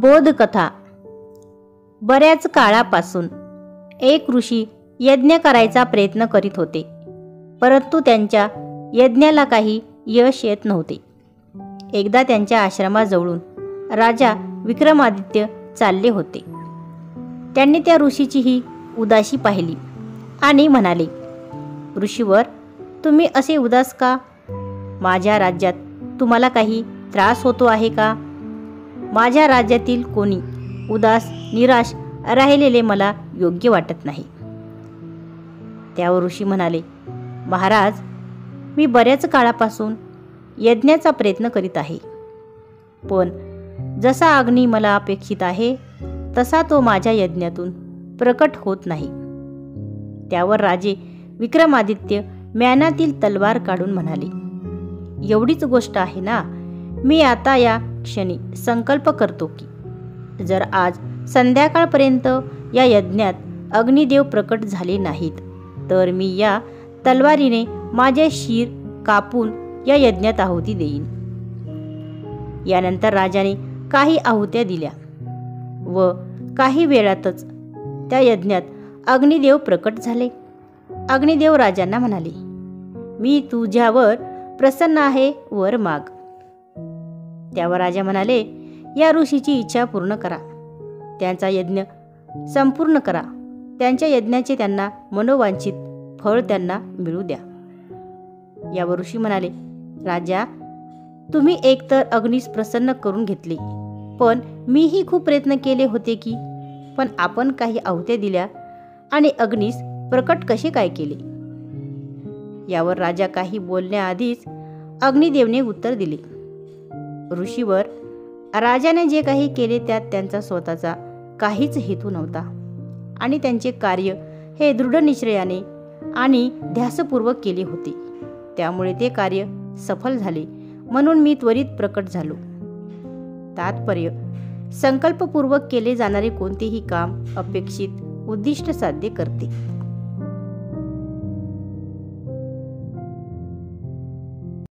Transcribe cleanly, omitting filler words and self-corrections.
बोधकथा. बऱ्याच काळापासून एक ऋषी यज्ञ करायचा प्रयत्न करीत होते, परंतु त्यांच्या यज्ञाला काही यश येत नव्हते. एकदा त्यांच्या आश्रमाजवळून राजा विक्रमादित्य चालले होते. त्यांनी त्या ऋषीची ही उदासी पाहिली आणि म्हणाले, ऋषीवर, तुम्ही असे उदास का? माझ्या राज्यात तुम्हाला काही त्रास होतो आहे का? माझ्या राज्यातील कोणी उदास निराश राहिलेले मला योग्य वाटत नाही. त्यावर ऋषी म्हणाले, महाराज, मी बऱ्याच काळापासून यज्ञाचा प्रयत्न करीत आहे, पण जसा अग्नी मला अपेक्षित आहे तसा तो माझ्या यज्ञातून प्रकट होत नाही. त्यावर राजे विक्रमादित्य म्यानातील तलवार काढून म्हणाले, एवढीच गोष्ट आहे ना, मी आता या क्षणी संकल्प करतो की जर आज संध्याकाळपर्यंत या यज्ञात अग्निदेव प्रकट झाले नाहीत तर मी या तलवारीने माझे शिर कापून या यज्ञात आहुती देईन. यानंतर राजाने काही आहुत्या दिल्या व काही वेळातच त्या यज्ञात अग्निदेव प्रकट झाले. अग्निदेव राजांना म्हणाले, मी तुझ्यावर प्रसन्न आहे, वर माग. त्यावर राजा म्हणाले, या ऋषीची इच्छा पूर्ण करा, त्यांचा यज्ञ संपूर्ण करा, त्यांच्या यज्ञाचे त्यांना मनोवांछित फळ त्यांना मिळू द्या. यावर ऋषी म्हणाले, राजा, तुम्ही एकतर अग्नीस प्रसन्न करून घेतले, पण मीही खूप प्रयत्न केले होते की, पण आपण काही आहुत्या दिल्या आणि अग्नीस प्रकट कसे काय केले? यावर राजा काही बोलण्याआधीच अग्निदेवने उत्तर दिले, ऋषीवर, राजाने जे काही केले त्यात त्यांचा स्वतःचा काहीच हेतू नव्हता आणि त्यांचे कार्य हे दृढ निश्चयाने आणि ध्यासपूर्वक केले होते. त्यामुळे ते कार्य सफल झाले, म्हणून मी त्वरित प्रकट झालो. तात्पर्य, संकल्पपूर्वक केले जाणारे कोणतेही काम अपेक्षित उद्दिष्ट साध्य करते.